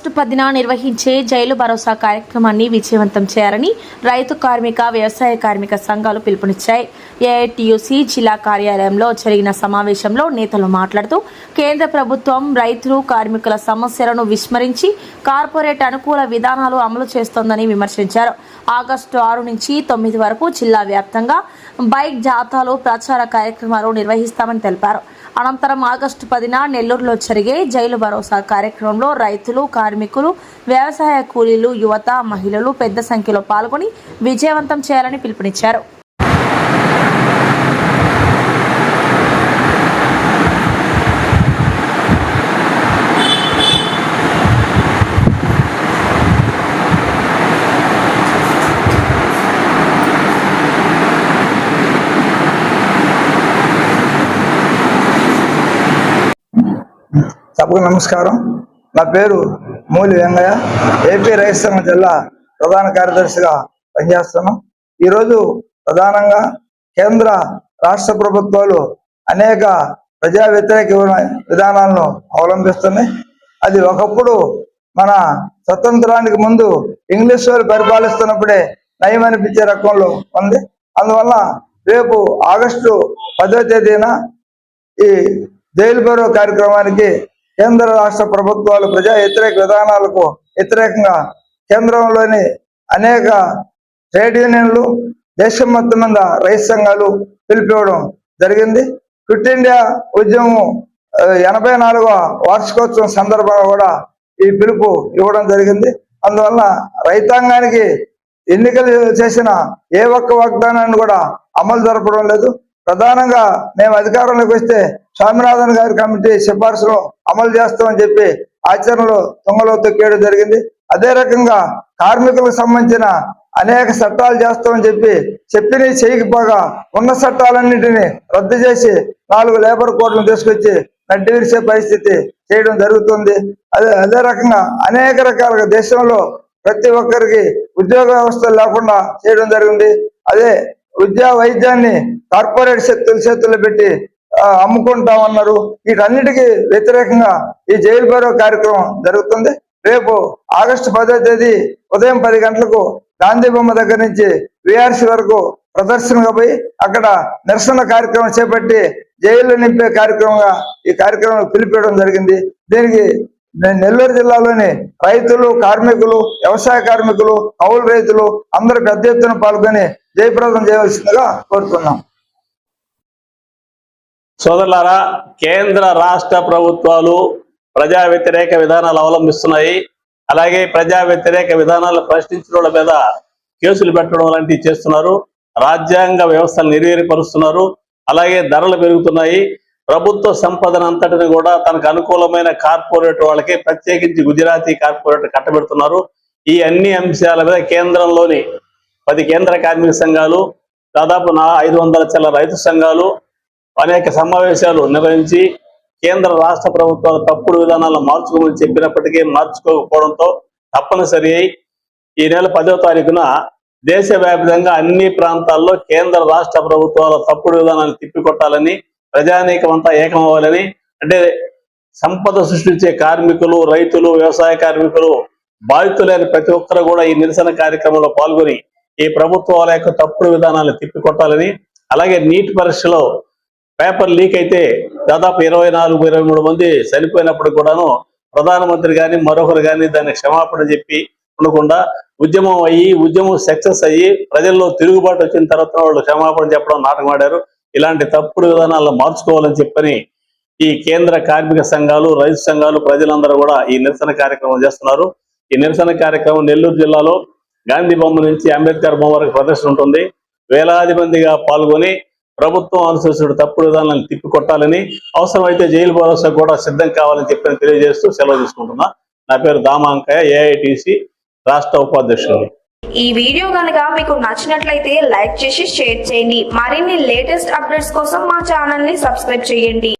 August 10న నిర్వహించే jail భరోసా కార్యక్రమాన్ని విజయవంతం చేయాలని రైతు కార్మిక వ్యవసాయ కార్మిక సంఘాలు పిలుపునిచ్చాయి. ఏఐటియుసి జిల్లా కార్యాలయంలో జరిగిన సమావేశంలో నేతలు మాట్లాడుతూ కేంద్ర ప్రభుత్వం రైతులు కార్మికుల సమస్యలను విస్మరించి కార్పొరేట్ అనుకూల విధానాలు అమలు చేస్తోందని విమర్శించారు. ఆగస్టు 6 నుంచి 9 వరకు జిల్లా వ్యాప్తంగా బైక్ జాథాలు ప్రచార కార్యక్రమాలు నిర్వహిస్తామని తెలిపారు. అనంతరం ఆగస్టు 10న నెల్లూరులో జరిగే జైలు భరోసా కార్యక్రమంలో రైతులు, కార్మికులు, వ్యవసాయ కూలీలు, యువత, మహిళలు పెద్ద సంఖ్యలో పాల్గొని విజయవంతం చేయాలని పిలుపునిచ్చారు. సభకు నమస్కారం. నా పేరు మూలి వెంగయ్య, ఏపీ రైతు సంఘం జిల్లా ప్రధాన కార్యదర్శిగా పనిచేస్తున్నాం. ఈరోజు ప్రధానంగా కేంద్ర రాష్ట్ర ప్రభుత్వాలు అనేక ప్రజా వ్యతిరేక విధానాలను అవలంబిస్తున్నాయి. అది ఒకప్పుడు మన స్వతంత్రానికి ముందు ఇంగ్లీష్ వాళ్ళు పరిపాలిస్తున్నప్పుడే నయం అనిపించే రకంలో ఉంది. అందువల్ల రేపు ఆగస్టు 10వ తేదీన ఈ జైలు భరో కార్యక్రమానికి కేంద్ర రాష్ట్ర ప్రభుత్వాలు ప్రజా వ్యతిరేక విధానాలకు వ్యతిరేకంగా కేంద్రంలోని అనేక ట్రేడ్ యూనియన్లు, దేశం మొత్తం మీద రైతు సంఘాలు పిలిపివ్వడం జరిగింది. క్విట్ ఇండియా ఉద్యమం 84వ వార్షికోత్సవం సందర్భంగా కూడా ఈ పిలుపు ఇవ్వడం జరిగింది. అందువల్ల రైతాంగానికి ఎన్నికలు చేసిన ఏ ఒక్క వాగ్దానాన్ని కూడా అమలు జరపడం లేదు. ప్రధానంగా మేము అధికారంలోకి వస్తే స్వామినాథన్ గారి కమిటీ సిఫార్సులు అమలు చేస్తామని చెప్పి ఆచరణలో తుంగలో తొక్కేయడం జరిగింది. అదే రకంగా కార్మికులకు సంబంధించిన అనేక చట్టాలు చేస్తామని చెప్పి చేయకపోగా ఉన్న చట్టాలన్నింటినీ రద్దు చేసి 4 లేబర్ కోడ్లను తీసుకొచ్చి నడ్డి విరిసే పరిస్థితి చేయడం జరుగుతుంది. అదే రకంగా అనేక రకాలుగా దేశంలో ప్రతి ఒక్కరికి ఉద్యోగ వ్యవస్థలు లేకుండా చేయడం జరిగింది. అదే వైద్యాన్ని కార్పొరేట్ శక్తుల చేతుల్లో పెట్టి అమ్ముకుంటామన్నారు. వీటన్నిటికీ వ్యతిరేకంగా ఈ జైలు భరో కార్యక్రమం జరుగుతుంది. రేపు ఆగస్టు 10వ తేదీ ఉదయం 10 గంటలకు గాంధీ బొమ్మ దగ్గర నుంచి విఆర్సి వరకు ప్రదర్శనగా పోయి అక్కడ నిరసన కార్యక్రమం చేపట్టి జైలు నింపే కార్యక్రమంగా ఈ కార్యక్రమం పిలిపించడం జరిగింది. దీనికి నెల్లూరు జిల్లాలోని రైతులు, కార్మికులు, వ్యవసాయ కార్మికులు, కౌలు రైతులు అందరూ పెద్ద ఎత్తున పాల్గొని జయప్రదం చేయవలసిందిగా కోరుతున్నాం. సోదరులారా, కేంద్ర రాష్ట్ర ప్రభుత్వాలు ప్రజా వ్యతిరేక విధానాలు అవలంబిస్తున్నాయి. అలాగే ప్రజా వ్యతిరేక విధానాలు ప్రశ్నించిన వాళ్ళ మీద కేసులు పెట్టడం లాంటివి చేస్తున్నారు. రాజ్యాంగ వ్యవస్థను నిర్వీర్యపరుస్తున్నారు. అలాగే ధరలు పెరుగుతున్నాయి. ప్రభుత్వ సంపదను అంతటిని కూడా తనకు అనుకూలమైన కార్పొరేట్ వాళ్ళకి, ప్రత్యేకించి గుజరాతీ కార్పొరేట్ కట్టబెడుతున్నారు. ఈ అన్ని అంశాల మీద కేంద్రంలోని 10 కేంద్ర కార్మిక సంఘాలు, దాదాపు 500 చిల్లర రైతు సంఘాలు అనేక సమావేశాలు నిర్వహించి కేంద్ర రాష్ట్ర ప్రభుత్వాల తప్పుడు విధానాలను మార్చుకోమని చెప్పినప్పటికీ మార్చుకోకపోవడంతో తప్పనిసరి అయి ఈ నెల 10వ తారీఖున దేశవ్యాప్తంగా అన్ని ప్రాంతాల్లో కేంద్ర రాష్ట్ర ప్రభుత్వాల తప్పుడు విధానాలు తిప్పికొట్టాలని, ప్రజానీకం అంతా ఏకమవ్వాలని, అంటే సంపద సృష్టించే కార్మికులు, రైతులు, వ్యవసాయ కార్మికులు, బాధితులైన ప్రతి ఒక్కరు కూడా ఈ నిరసన కార్యక్రమంలో పాల్గొని ఈ ప్రభుత్వాల యొక్క తప్పుడు విధానాలు తిప్పికొట్టాలని, అలాగే నీట్ పరీక్షలో పేపర్ లీక్ అయితే దాదాపు 24-23 మంది చనిపోయినప్పుడు కూడాను ప్రధానమంత్రి కానీ మరొకరు కానీ దాన్ని క్షమాపణ చెప్పి ఉండకుండా ఉద్యమం సక్సెస్ అయ్యి ప్రజల్లో తిరుగుబాటు వచ్చిన తర్వాత వాళ్ళు క్షమాపణ చెప్పడం నాటకం ఆడారు. ఇలాంటి తప్పుడు విధానాలను మార్చుకోవాలని చెప్పని ఈ కేంద్ర కార్మిక సంఘాలు, రైతు సంఘాలు, ప్రజలందరూ కూడా ఈ నిరసన కార్యక్రమం చేస్తున్నారు. ఈ నిరసన కార్యక్రమం నెల్లూరు జిల్లాలో గాంధీ బొమ్మ నుంచి అంబేద్కర్ బొమ్మ వరకు ప్రదర్శన ఉంటుంది. వేలాది మందిగా పాల్గొని ప్రభుత్వం అనుసరిస్తున్న తప్పుడు విధానాలను తిప్పికొట్టాలని, అవసరమైతే జైలు భరోసా కూడా సిద్ధం కావాలని చెప్పని తెలియజేస్తూ సెలవు తీసుకుంటున్నా. నా పేరు దామాంకయ్య, ఏఐటిసి రాష్ట్ర ఉపాధ్యక్షుడు. ఈ వీడియో కనుక మీకు నచ్చినట్లయితే లైక్ చేసి షేర్ చేయండి. మరిన్ని లేటెస్ట్ అప్డేట్స్ కోసం మా ఛానల్ ని సబ్స్క్రైబ్ చేయండి.